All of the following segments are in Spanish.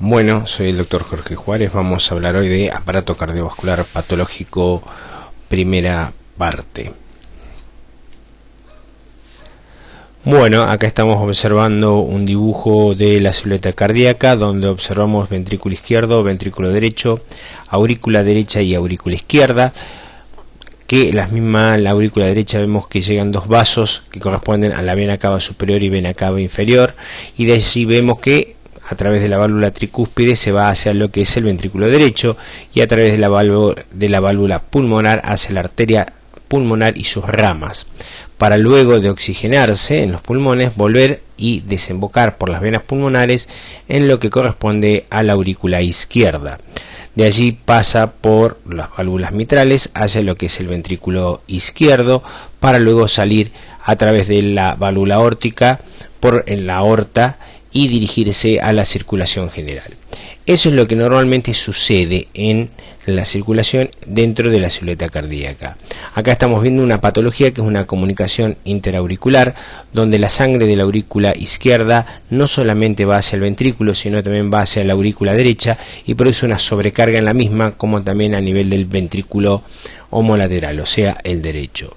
Bueno, soy el doctor Jorge Juárez. Vamos a hablar hoy de aparato cardiovascular patológico, primera parte. Bueno, acá estamos observando un dibujo de la silueta cardíaca donde observamos ventrículo izquierdo, ventrículo derecho, aurícula derecha y aurícula izquierda. Que la aurícula derecha vemos que llegan dos vasos que corresponden a la vena cava superior y vena cava inferior, y de allí vemos que a través de la válvula tricúspide se va hacia lo que es el ventrículo derecho, y a través de la válvula pulmonar hacia la arteria pulmonar y sus ramas, para luego de oxigenarse en los pulmones volver y desembocar por las venas pulmonares en lo que corresponde a la aurícula izquierda. De allí pasa por las válvulas mitrales hacia lo que es el ventrículo izquierdo, para luego salir a través de la válvula aórtica en la aorta y dirigirse a la circulación general. Eso es lo que normalmente sucede en la circulación dentro de la silueta cardíaca. Acá estamos viendo una patología que es una comunicación interauricular, donde la sangre de la aurícula izquierda no solamente va hacia el ventrículo, sino también va hacia la aurícula derecha y produce una sobrecarga en la misma, como también a nivel del ventrículo homolateral, o sea, el derecho.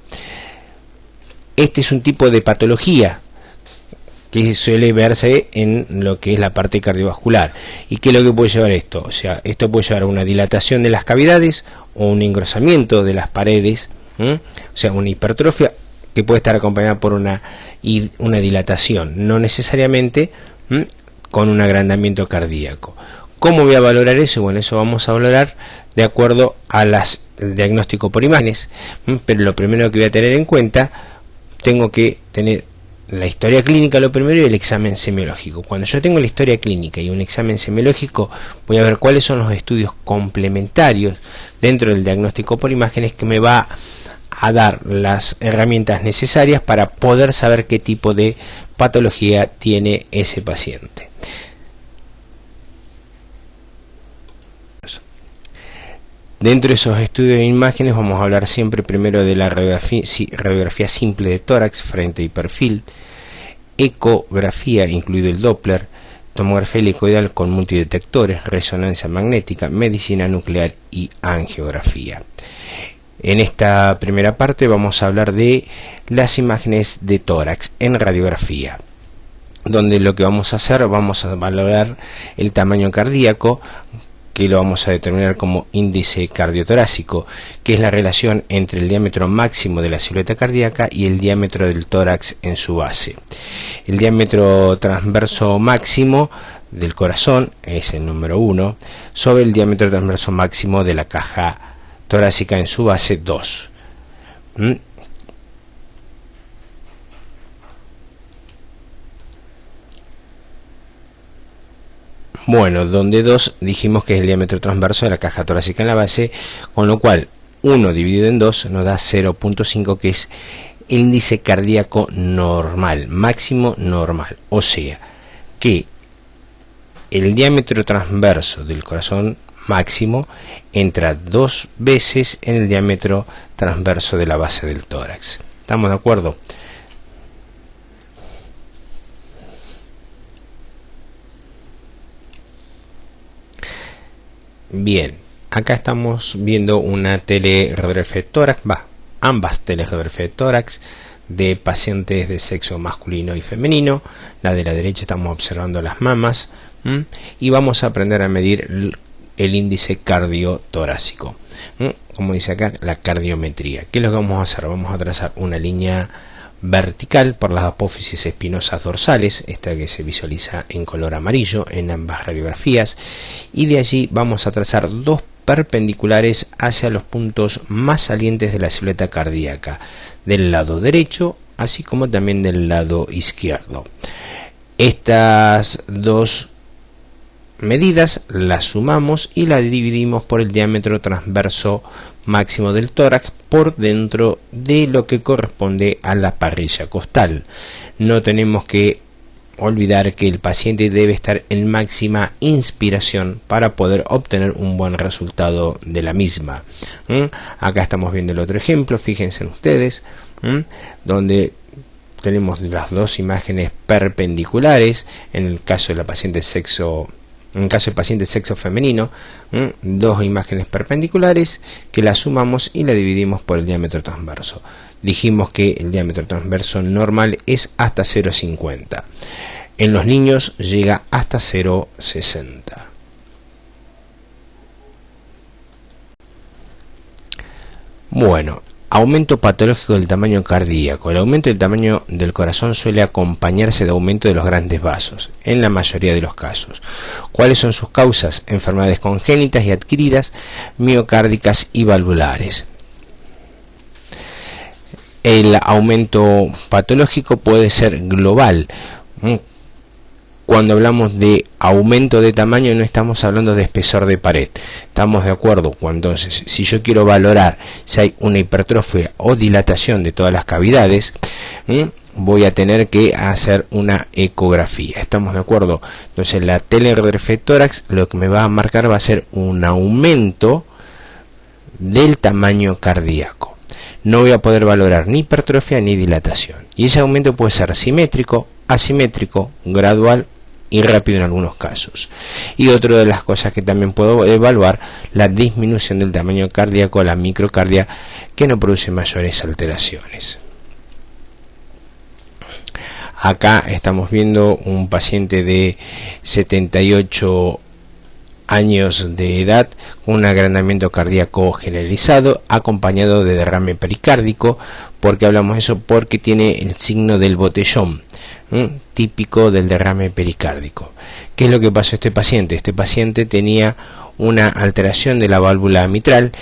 Este es un tipo de patología que suele verse en lo que es la parte cardiovascular. ¿Y qué es lo que puede llevar esto? O sea, esto puede llevar a una dilatación de las cavidades o un engrosamiento de las paredes, o sea, una hipertrofia que puede estar acompañada por una dilatación, no necesariamente con un agrandamiento cardíaco. ¿Cómo voy a valorar eso? Bueno, eso vamos a valorar de acuerdo al diagnóstico por imágenes, pero lo primero que voy a tener en cuenta, tengo que tener la historia clínica lo primero y el examen semiológico. Cuando yo tengo la historia clínica y un examen semiológico, voy a ver cuáles son los estudios complementarios dentro del diagnóstico por imágenes que me va a dar las herramientas necesarias para poder saber qué tipo de patología tiene ese paciente. Dentro de esos estudios de imágenes vamos a hablar siempre primero de la radiografía simple de tórax, frente y perfil, ecografía, incluido el Doppler, tomografía helicoidal con multidetectores, resonancia magnética, medicina nuclear y angiografía. En esta primera parte vamos a hablar de las imágenes de tórax en radiografía, donde lo que vamos a hacer, vamos a valorar el tamaño cardíaco, que lo vamos a determinar como índice cardiotorácico, que es la relación entre el diámetro máximo de la silueta cardíaca y el diámetro del tórax en su base. El diámetro transverso máximo del corazón es el número 1, sobre el diámetro transverso máximo de la caja torácica en su base 2. Bueno, donde 2 dijimos que es el diámetro transverso de la caja torácica en la base, con lo cual 1 dividido en 2 nos da 0.5, que es el índice cardíaco normal, máximo normal. O sea, que el diámetro transverso del corazón máximo entra 2 veces en el diámetro transverso de la base del tórax. ¿Estamos de acuerdo? Bien, acá estamos viendo una teleradiografía de tórax, ambas teleradiografías de tórax de pacientes de sexo masculino y femenino. La de la derecha estamos observando las mamas, y vamos a aprender a medir el índice cardiotorácico, como dice acá, la cardiometría. ¿Qué es lo que vamos a hacer? Vamos a trazar una línea vertical por las apófisis espinosas dorsales, esta que se visualiza en color amarillo en ambas radiografías, y de allí vamos a trazar dos perpendiculares hacia los puntos más salientes de la silueta cardíaca, del lado derecho así como también del lado izquierdo. Estas dos medidas las sumamos y las dividimos por el diámetro transverso máximo del tórax por dentro de lo que corresponde a la parrilla costal. No tenemos que olvidar que el paciente debe estar en máxima inspiración para poder obtener un buen resultado de la misma. Acá estamos viendo el otro ejemplo, fíjense ustedes, donde tenemos las dos imágenes perpendiculares. En el caso de la paciente sexo en caso de paciente de sexo femenino, dos imágenes perpendiculares que las sumamos y la dividimos por el diámetro transverso. Dijimos que el diámetro transverso normal es hasta 0,50. En los niños llega hasta 0,60. Bueno, aumento patológico del tamaño cardíaco. El aumento del tamaño del corazón suele acompañarse de aumento de los grandes vasos, en la mayoría de los casos. ¿Cuáles son sus causas? Enfermedades congénitas y adquiridas, miocárdicas y valvulares. El aumento patológico puede ser global. Cuando hablamos de aumento de tamaño no estamos hablando de espesor de pared. ¿Estamos de acuerdo? Entonces, si yo quiero valorar si hay una hipertrofia o dilatación de todas las cavidades, voy a tener que hacer una ecografía. ¿Estamos de acuerdo? Entonces la teleradiografía de tórax lo que me va a marcar va a ser un aumento del tamaño cardíaco. No voy a poder valorar ni hipertrofia ni dilatación. Y ese aumento puede ser simétrico, asimétrico, gradual y rápido en algunos casos. Y otra de las cosas que también puedo evaluar, la disminución del tamaño cardíaco, la microcardia, que no produce mayores alteraciones. Acá estamos viendo un paciente de 78 años de edad con un agrandamiento cardíaco generalizado acompañado de derrame pericárdico. ¿Por qué hablamos de eso? Porque tiene el signo del botellón, típico del derrame pericárdico. ¿Qué es lo que pasó a este paciente? Este paciente tenía una alteración de la válvula mitral,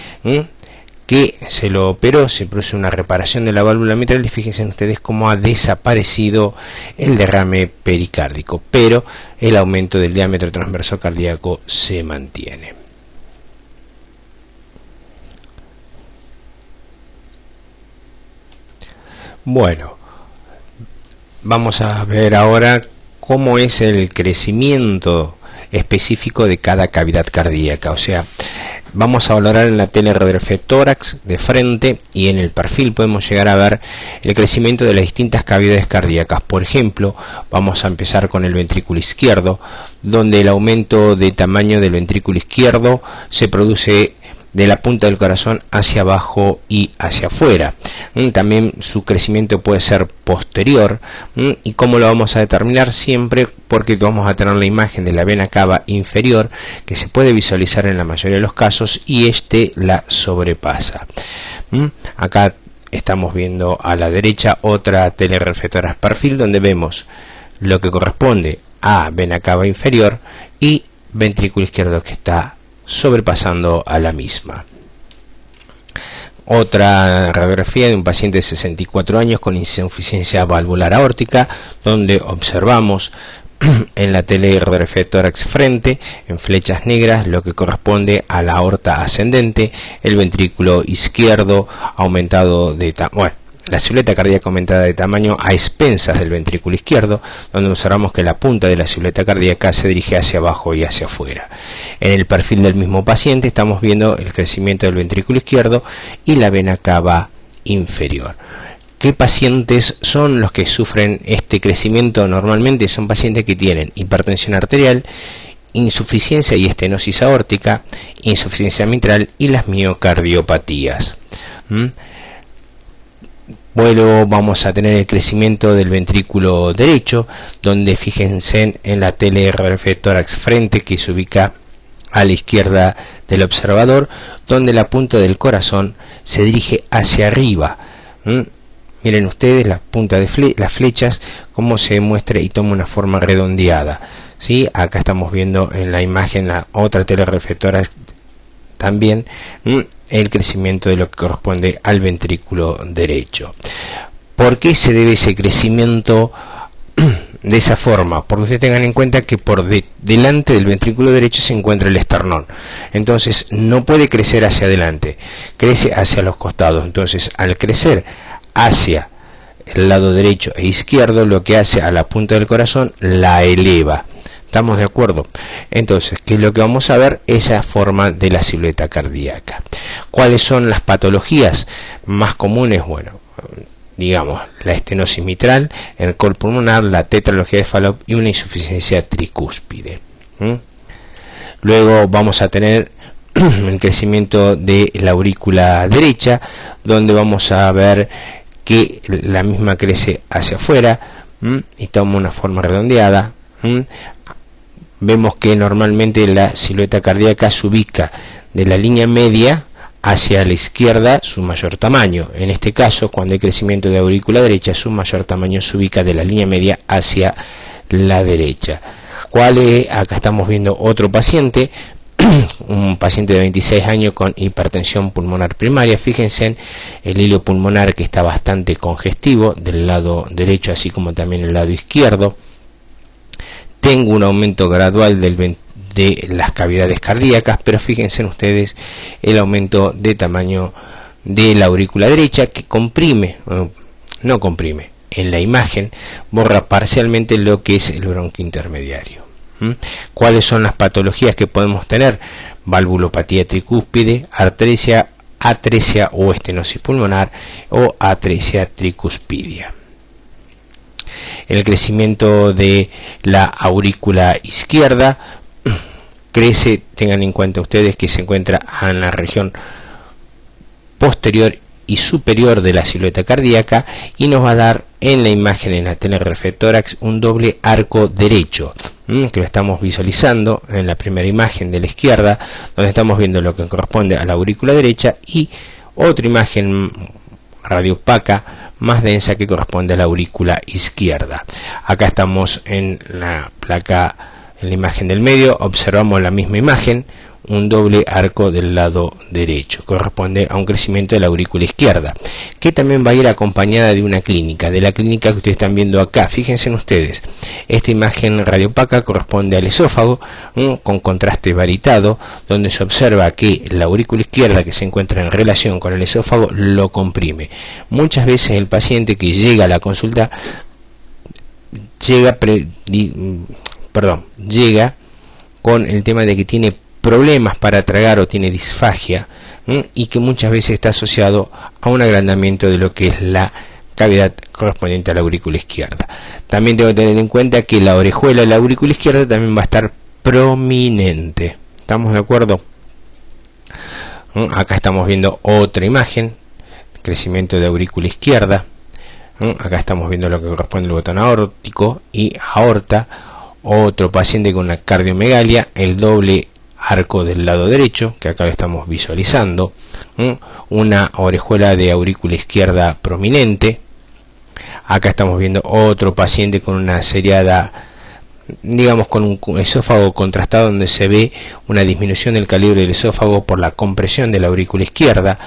que se lo operó, se produce una reparación de la válvula mitral y fíjense ustedes cómo ha desaparecido el derrame pericárdico, pero el aumento del diámetro transverso cardíaco se mantiene. Bueno, vamos a ver ahora cómo es el crecimiento específico de cada cavidad cardíaca. O sea, vamos a valorar en la teleradiografía de tórax de frente y en el perfil podemos llegar a ver el crecimiento de las distintas cavidades cardíacas. Por ejemplo, vamos a empezar con el ventrículo izquierdo, donde el aumento de tamaño del ventrículo izquierdo se produce de la punta del corazón hacia abajo y hacia afuera. También su crecimiento puede ser posterior. ¿Y cómo lo vamos a determinar? Siempre porque vamos a tener la imagen de la vena cava inferior que se puede visualizar en la mayoría de los casos y este la sobrepasa. Acá estamos viendo a la derecha otra teleradiografía perfil donde vemos lo que corresponde a vena cava inferior y ventrículo izquierdo que está sobrepasando a la misma. Otra radiografía de un paciente de 64 años con insuficiencia valvular aórtica, donde observamos en la teleradiografía de tórax frente, en flechas negras, lo que corresponde a la aorta ascendente, el ventrículo izquierdo aumentado de tamaño, la silueta cardíaca aumentada de tamaño a expensas del ventrículo izquierdo, donde observamos que la punta de la silueta cardíaca se dirige hacia abajo y hacia afuera. En el perfil del mismo paciente estamos viendo el crecimiento del ventrículo izquierdo y la vena cava inferior. ¿Qué pacientes son los que sufren este crecimiento? Normalmente son pacientes que tienen hipertensión arterial, insuficiencia y estenosis aórtica, insuficiencia mitral y las miocardiopatías. Luego vamos a tener el crecimiento del ventrículo derecho, donde fíjense en la teleradiografía de tórax frente que se ubica a la izquierda del observador, donde la punta del corazón se dirige hacia arriba. Miren ustedes la punta de las flechas, cómo se muestra y toma una forma redondeada. ¿Sí? Acá estamos viendo en la imagen la otra teleradiografía de tórax también el crecimiento de lo que corresponde al ventrículo derecho. ¿Por qué se debe ese crecimiento de esa forma? Porque ustedes tengan en cuenta que por delante del ventrículo derecho se encuentra el esternón. Entonces no puede crecer hacia adelante, crece hacia los costados. Entonces al crecer hacia el lado derecho e izquierdo, lo que hace a la punta del corazón la eleva. ¿Estamos de acuerdo? Entonces, ¿qué es lo que vamos a ver? Esa forma de la silueta cardíaca. ¿Cuáles son las patologías más comunes? Bueno, digamos, la estenosis mitral, el col pulmonar, la tetralogía de Fallot y una insuficiencia tricúspide. Luego vamos a tener el crecimiento de la aurícula derecha, donde vamos a ver que la misma crece hacia afuera y toma una forma redondeada. Vemos que normalmente la silueta cardíaca se ubica de la línea media hacia la izquierda su mayor tamaño. En este caso, cuando hay crecimiento de aurícula derecha, su mayor tamaño se ubica de la línea media hacia la derecha. ¿Cuál es? Acá estamos viendo otro paciente, un paciente de 26 años con hipertensión pulmonar primaria. Fíjense en el hilo pulmonar, que está bastante congestivo del lado derecho, así como también el lado izquierdo. Tengo un aumento gradual de las cavidades cardíacas, pero fíjense en ustedes el aumento de tamaño de la aurícula derecha, que no comprime, en la imagen borra parcialmente lo que es el bronquio intermediario. ¿Cuáles son las patologías que podemos tener? Valvulopatía tricúspide, atresia o estenosis pulmonar o atresia tricuspidia. El crecimiento de la aurícula izquierda crece, tengan en cuenta ustedes que se encuentra en la región posterior y superior de la silueta cardíaca, y nos va a dar en la imagen, en la telereflectórax, un doble arco derecho, que lo estamos visualizando en la primera imagen de la izquierda, donde estamos viendo lo que corresponde a la aurícula derecha, y otra imagen radiopaca más densa que corresponde a la aurícula izquierda. Acá estamos en la placa, en la imagen del medio, observamos la misma imagen, un doble arco del lado derecho, corresponde a un crecimiento de la aurícula izquierda, que también va a ir acompañada de una clínica, de la clínica que ustedes están viendo acá. Fíjense en ustedes, esta imagen radiopaca corresponde al esófago, con contraste varitado, donde se observa que la aurícula izquierda, que se encuentra en relación con el esófago, lo comprime. Muchas veces el paciente que llega a la consulta llega con el tema de que tiene problemas para tragar o tiene disfagia, y que muchas veces está asociado a un agrandamiento de lo que es la cavidad correspondiente a la aurícula izquierda. También tengo que tener en cuenta que la orejuela de la aurícula izquierda también va a estar prominente. ¿Estamos de acuerdo? Acá estamos viendo otra imagen, crecimiento de aurícula izquierda. Acá estamos viendo lo que corresponde al botón aórtico y aorta. Otro paciente con una cardiomegalia, el doble arco del lado derecho, que acá lo estamos visualizando, una orejuela de aurícula izquierda prominente. Acá estamos viendo otro paciente con una seriada, digamos con un esófago contrastado, donde se ve una disminución del calibre del esófago por la compresión de la aurícula izquierda.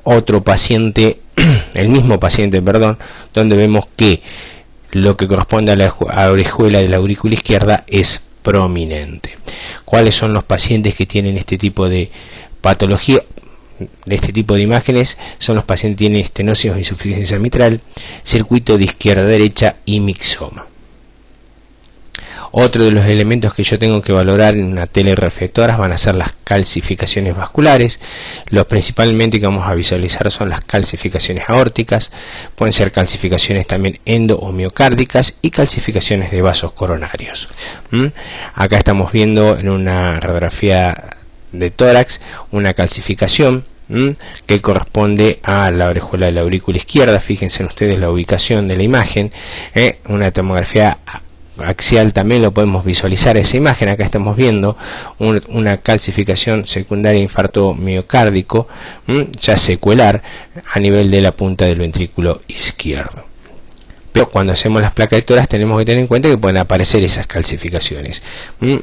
Otro paciente, el mismo paciente, perdón, donde vemos que lo que corresponde a la orejuela de la aurícula izquierda es prominente. ¿Cuáles son los pacientes que tienen este tipo de patología, de este tipo de imágenes? Son los pacientes que tienen estenosis o insuficiencia mitral, circuito de izquierda a derecha y mixoma. Otro de los elementos que yo tengo que valorar en una telereflectora van a ser las calcificaciones vasculares. Los principalmente que vamos a visualizar son las calcificaciones aórticas, pueden ser calcificaciones también endo o miocárdicas y calcificaciones de vasos coronarios. Acá estamos viendo en una radiografía de tórax una calcificación que corresponde a la orejuela de la aurícula izquierda. Fíjense en ustedes la ubicación de la imagen. Una tomografía axial también lo podemos visualizar esa imagen. Acá estamos viendo una calcificación secundaria infarto miocárdico, ya secuelar, a nivel de la punta del ventrículo izquierdo. Pero cuando hacemos las placas de tórax tenemos que tener en cuenta que pueden aparecer esas calcificaciones.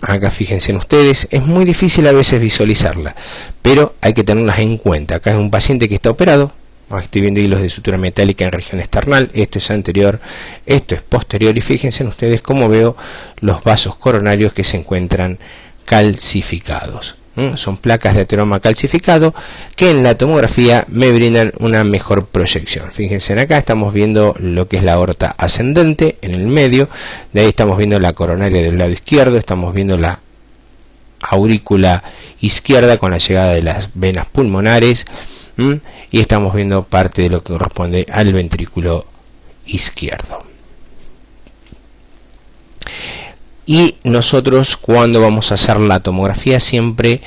Acá fíjense en ustedes, es muy difícil a veces visualizarla, pero hay que tenerlas en cuenta. Acá es un paciente que está operado. Estoy viendo hilos de sutura metálica en región esternal, esto es anterior, esto es posterior, y fíjense en ustedes cómo veo los vasos coronarios que se encuentran calcificados. Son placas de ateroma calcificado que en la tomografía me brindan una mejor proyección. Fíjense en acá, estamos viendo lo que es la aorta ascendente en el medio, de ahí estamos viendo la coronaria del lado izquierdo, estamos viendo la aurícula izquierda con la llegada de las venas pulmonares, y estamos viendo parte de lo que corresponde al ventrículo izquierdo. Y nosotros, cuando vamos a hacer la tomografía, siempre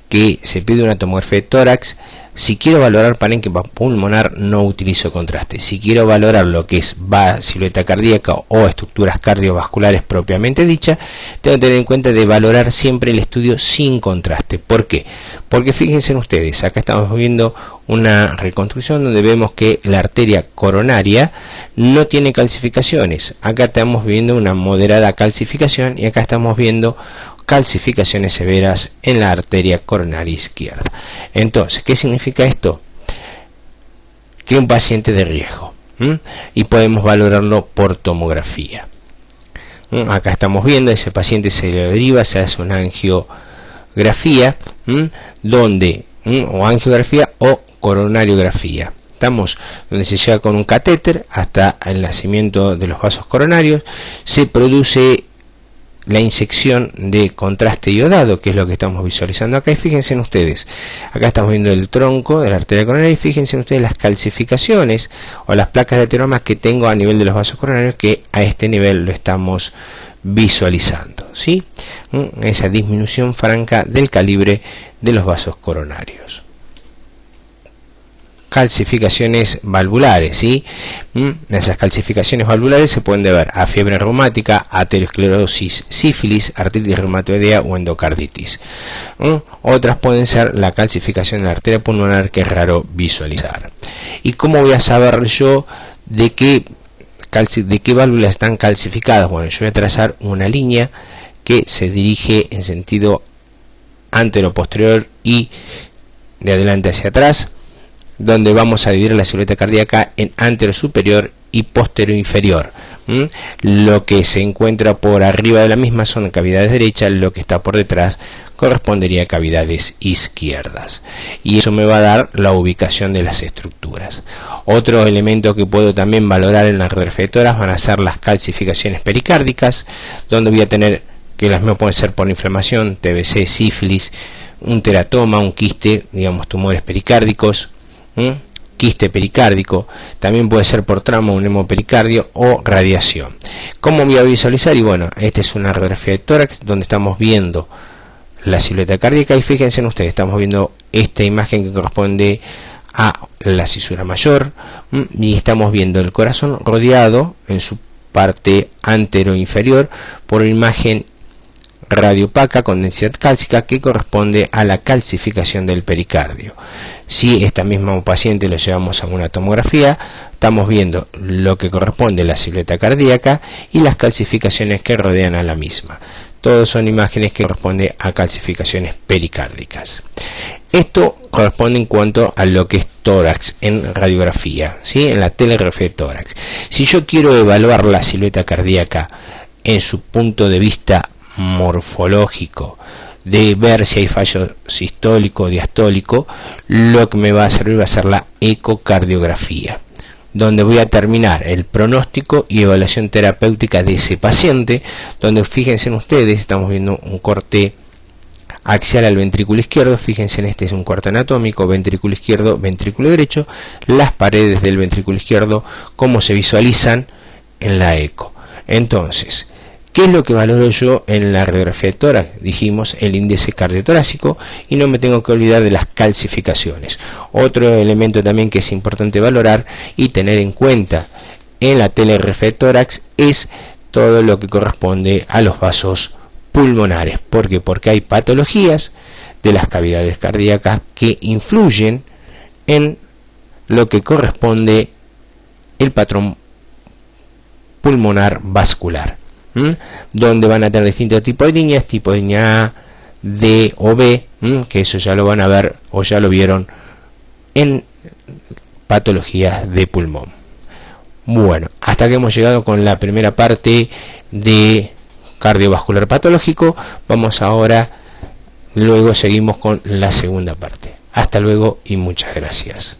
que se pide una tomografía de tórax, si quiero valorar parénquima pulmonar, no utilizo contraste. Si quiero valorar lo que es silueta cardíaca o estructuras cardiovasculares propiamente dicha, tengo que tener en cuenta de valorar siempre el estudio sin contraste. ¿Por qué? Porque fíjense ustedes, acá estamos viendo una reconstrucción donde vemos que la arteria coronaria no tiene calcificaciones. Acá estamos viendo una moderada calcificación y acá estamos viendo calcificaciones severas en la arteria coronaria izquierda. Entonces, ¿qué significa esto? Que un paciente de riesgo, y podemos valorarlo por tomografía. Acá estamos viendo, ese paciente se le deriva, se hace una angiografía, donde o angiografía o coronariografía. Estamos donde se llega con un catéter hasta el nacimiento de los vasos coronarios, se produce la inyección de contraste iodado, que es lo que estamos visualizando acá, y fíjense ustedes, acá estamos viendo el tronco de la arteria coronaria, y fíjense ustedes las calcificaciones o las placas de ateromas que tengo a nivel de los vasos coronarios, que a este nivel lo estamos visualizando, ¿sí? Esa disminución franca del calibre de los vasos coronarios. Calcificaciones valvulares, ¿sí? Esas calcificaciones valvulares se pueden deber a fiebre reumática, aterosclerosis, sífilis, artritis reumatoidea o endocarditis. Otras pueden ser la calcificación de la arteria pulmonar, que es raro visualizar. ¿Y cómo voy a saber yo de qué válvulas están calcificadas? Bueno, yo voy a trazar una línea que se dirige en sentido antero-posterior y de adelante hacia atrás, donde vamos a dividir la silueta cardíaca en antero superior y posterior inferior. Lo que se encuentra por arriba de la misma son cavidades derechas, lo que está por detrás correspondería a cavidades izquierdas, y eso me va a dar la ubicación de las estructuras. Otro elemento que puedo también valorar en la radiografía de tórax van a ser las calcificaciones pericárdicas, donde voy a tener que las mías pueden ser por inflamación, TBC, sífilis, un teratoma, un quiste, digamos tumores pericárdicos, quiste pericárdico, también puede ser por trauma, un hemopericardio o radiación. ¿Cómo voy a visualizar? Y bueno, esta es una radiografía de tórax donde estamos viendo la silueta cardíaca, y fíjense ustedes, estamos viendo esta imagen que corresponde a la cisura mayor, y estamos viendo el corazón rodeado en su parte antero inferior por una imagen radiopaca con densidad cálcica que corresponde a la calcificación del pericardio. Si esta misma paciente lo llevamos a una tomografía, estamos viendo lo que corresponde a la silueta cardíaca y las calcificaciones que rodean a la misma. Todos son imágenes que corresponden a calcificaciones pericárdicas. Esto corresponde en cuanto a lo que es tórax en radiografía, ¿sí? En la teleradiografía de tórax. Si yo quiero evaluar la silueta cardíaca en su punto de vista morfológico, de ver si hay fallo sistólico o diastólico, lo que me va a servir va a ser la ecocardiografía, donde voy a terminar el pronóstico y evaluación terapéutica de ese paciente, donde fíjense ustedes, estamos viendo un corte axial al ventrículo izquierdo, fíjense en este es un corte anatómico, ventrículo izquierdo, ventrículo derecho, las paredes del ventrículo izquierdo, cómo se visualizan en la eco. Entonces, ¿qué es lo que valoro yo en la radiografía de tórax? Dijimos el índice cardiotorácico, y no me tengo que olvidar de las calcificaciones. Otro elemento también que es importante valorar y tener en cuenta en la teleradiografía de tórax es todo lo que corresponde a los vasos pulmonares. ¿Por qué? Porque hay patologías de las cavidades cardíacas que influyen en lo que corresponde el patrón pulmonar vascular, donde van a tener distintos tipos de líneas, tipo de línea A, D o B, que eso ya lo van a ver o ya lo vieron en patologías de pulmón. Bueno, hasta que hemos llegado con la primera parte de cardiovascular patológico. Vamos ahora, luego seguimos con la segunda parte. Hasta luego y muchas gracias.